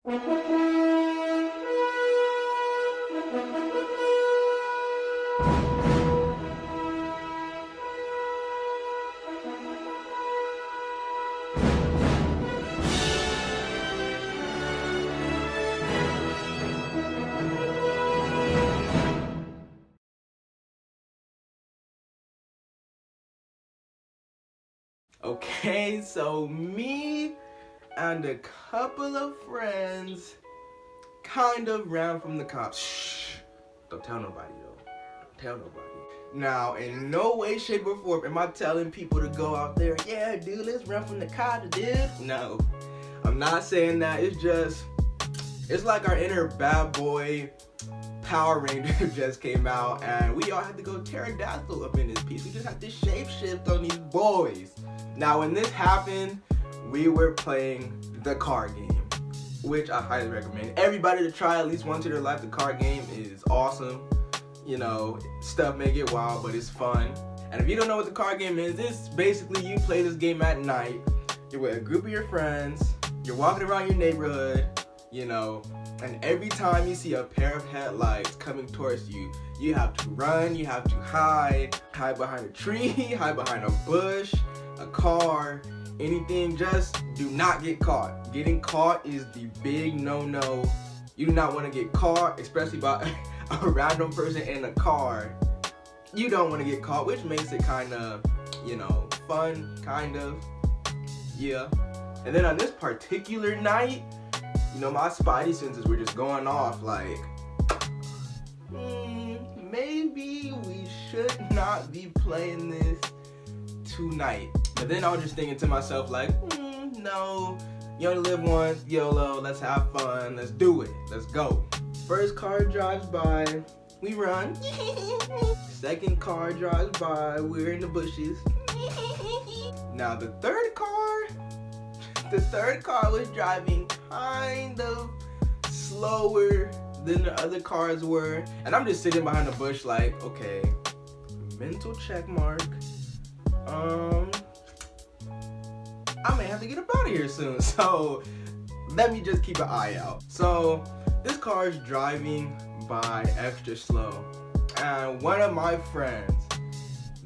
Okay, so me and a couple of friends kind of ran from the cops. Shh, don't tell nobody though. Don't tell nobody. Now, in no way, shape, or form am I telling people to go out there, yeah, dude, let's run from the cops, dude. No, I'm not saying that. It's like our inner bad boy Power Ranger just came out, and we all had to go pterodactyl up in this piece. We just had to shapeshift on these boys. Now, when this happened, we were playing the card game, which I highly recommend everybody to try at least once in their life. The card game is awesome. You know, stuff may get wild, but it's fun. And if you don't know what the card game is, it's basically you play this game at night. You're with a group of your friends. You're walking around your neighborhood, you know, and every time you see a pair of headlights coming towards you, you have to run, you have to hide behind a tree, hide behind a bush, a car, anything. Just do not get caught. Getting caught is the big no-no. You do not want to get caught, especially by a random person in a car. You don't want to get caught, which makes it kind of, you know, fun, kind of, yeah. And then on this particular night, you know, my spidey senses were just going off like, maybe we should not be playing this tonight. But then I was just thinking to myself like, no, you only live once, YOLO, let's have fun, let's do it, let's go. First car drives by, we run. Second car drives by, we're in the bushes. Now the third car was driving kind of slower than the other cars were. And I'm just sitting behind the bush like, okay, mental check mark. I may have to get up out of here soon, so let me just keep an eye out. So this car is driving by extra slow, and one of my friends,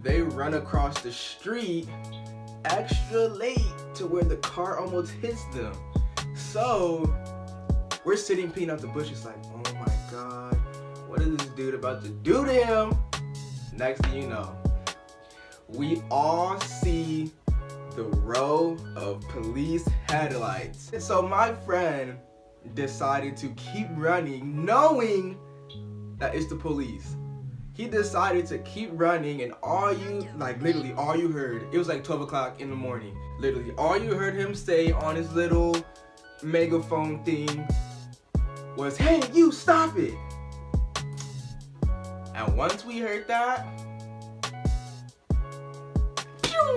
they run across the street extra late to where the car almost hits them. So we're sitting peeing out the bushes like, oh my god, what is this dude about to do to him? Next thing you know, we all see the row of police headlights. And so my friend decided to keep running knowing that it's the police. He decided to keep running, and literally all you heard, it was like 12 o'clock in the morning. Literally all you heard him say on his little megaphone thing was, hey, you stop it. And once we heard that,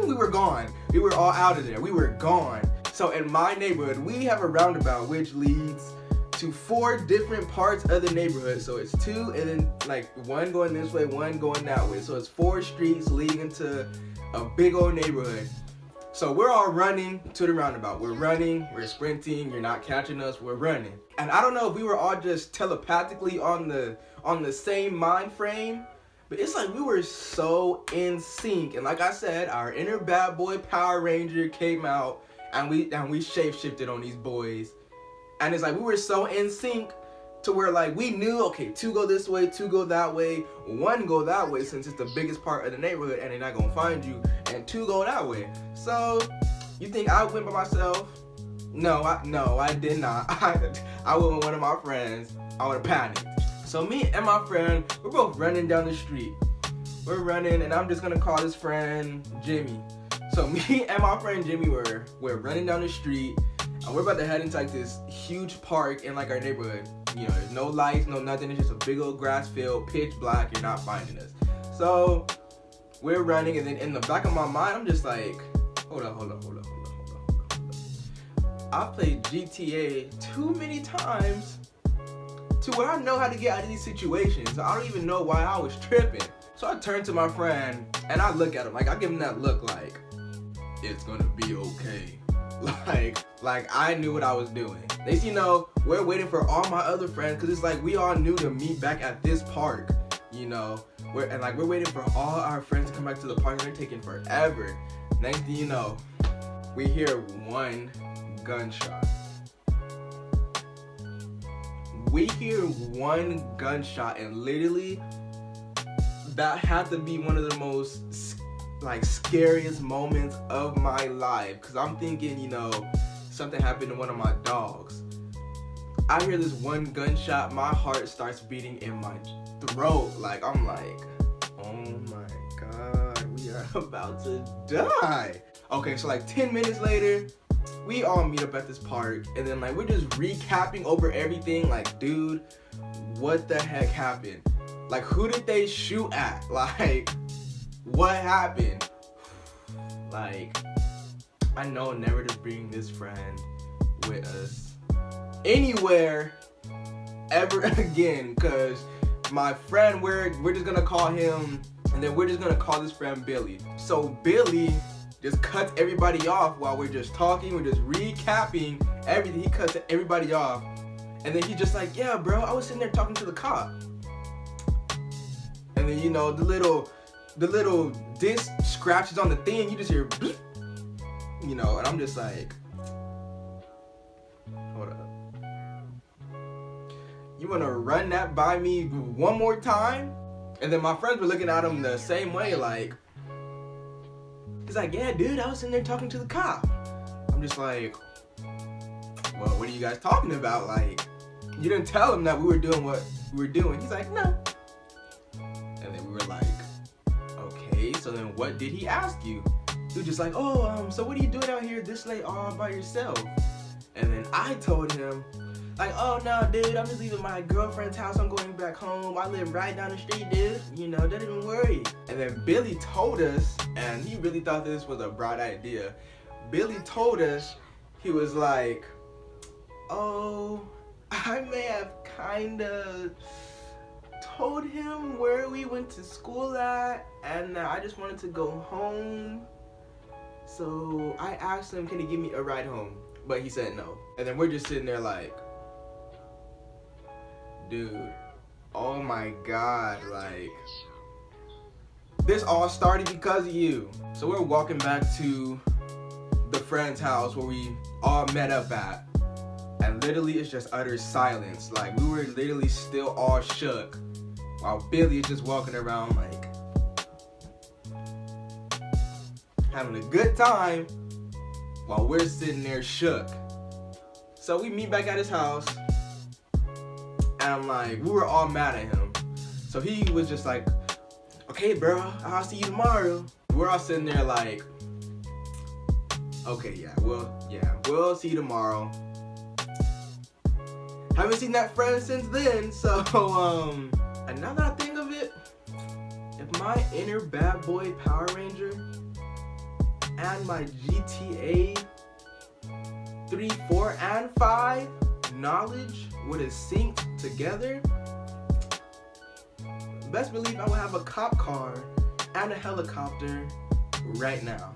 we were gone. We were all out of there. We were gone. So in my neighborhood, we have a roundabout which leads to 4 different parts of the neighborhood. So it's 2 and then like one going this way, one going that way. So it's 4 streets leading into a big old neighborhood. So we're all running to the roundabout. We're running, we're sprinting, you're not catching us, we're running. And I don't know if we were all just telepathically on the same mind frame, but it's like we were so in sync. And like I said, our inner bad boy Power Ranger came out, and we shape-shifted on these boys. And it's like we were so in sync to where like we knew, okay, 2 go this way, 2 go that way, 1 go that way since it's the biggest part of the neighborhood and they're not gonna find you, and 2 go that way. So you think I went by myself? No, I did not. I went with one of my friends. I would have panicked. So me and my friend, we're both running down the street. We're running, and I'm just gonna call this friend Jimmy. So me and my friend Jimmy we're running down the street, and we're about to head into like this huge park in like our neighborhood. You know, there's no lights, no nothing. It's just a big old grass field, pitch black. You're not finding us. So we're running, and then in the back of my mind, I'm just like, hold up. I've played GTA too many times to where I know how to get out of these situations. I don't even know why I was tripping. So I turn to my friend and I look at him, like I give him that look like, it's gonna be okay. Like I knew what I was doing. Next, you know, we're waiting for all my other friends because it's like we all knew to meet back at this park. You know, we're waiting for all our friends to come back to the park. And they're taking forever. Next thing you know, we hear one gunshot. We hear one gunshot, and literally that had to be one of the most scariest moments of my life, because I'm thinking, you know, something happened to one of my dogs. I hear this one gunshot, my heart starts beating in my throat. Like, I'm like, oh my God, we are about to die. Okay, so like 10 minutes later, we all meet up at this park, and then like we're just recapping over everything. Like, dude, what the heck happened? Like, who did they shoot at? Like, what happened? Like, I know never to bring this friend with us anywhere ever again, because my friend, we're just gonna call him, and then we're just gonna call this friend Billy. So Billy just cuts everybody off while we're just talking, we're just recapping everything. He cuts everybody off, and then he's just like, yeah bro, I was sitting there talking to the cop. And then, you know, the little disc scratches on the thing, you just hear bleep, you know, and I'm just like, hold up, you wanna run that by me one more time? And then my friends were looking at him the same way, like, he's like, yeah dude, I was sitting there talking to the cop. I'm just like, well, what are you guys talking about? Like, you didn't tell him that we were doing what we were doing. He's like, no. And then we were like, okay, so then what did he ask you? He was just like, oh, so what are you doing out here this late all by yourself? And then I told him, like, oh no dude, I'm just leaving my girlfriend's house, I'm going back home, I live right down the street dude, you know, don't even worry. And then Billy told us, and he really thought this was a bright idea. Billy told us, he was like, oh, I may have kinda told him where we went to school at, and I just wanted to go home, so I asked him, can he give me a ride home? But he said no. And then we're just sitting there like, dude, oh my God, like, this all started because of you. So we're walking back to the friend's house where we all met up at, and literally it's just utter silence. Like, we were literally still all shook, while Billy is just walking around like having a good time, while we're sitting there shook. So we meet back at his house, and I'm like, we were all mad at him. So he was just like, okay bro, I'll see you tomorrow. We're all sitting there like, okay, yeah, we'll see you tomorrow. Haven't seen that friend since then, so and now that I think of it, if my inner bad boy Power Ranger and my GTA 3, 4, and 5 knowledge would have synced together, best believe I would have a cop car and a helicopter right now.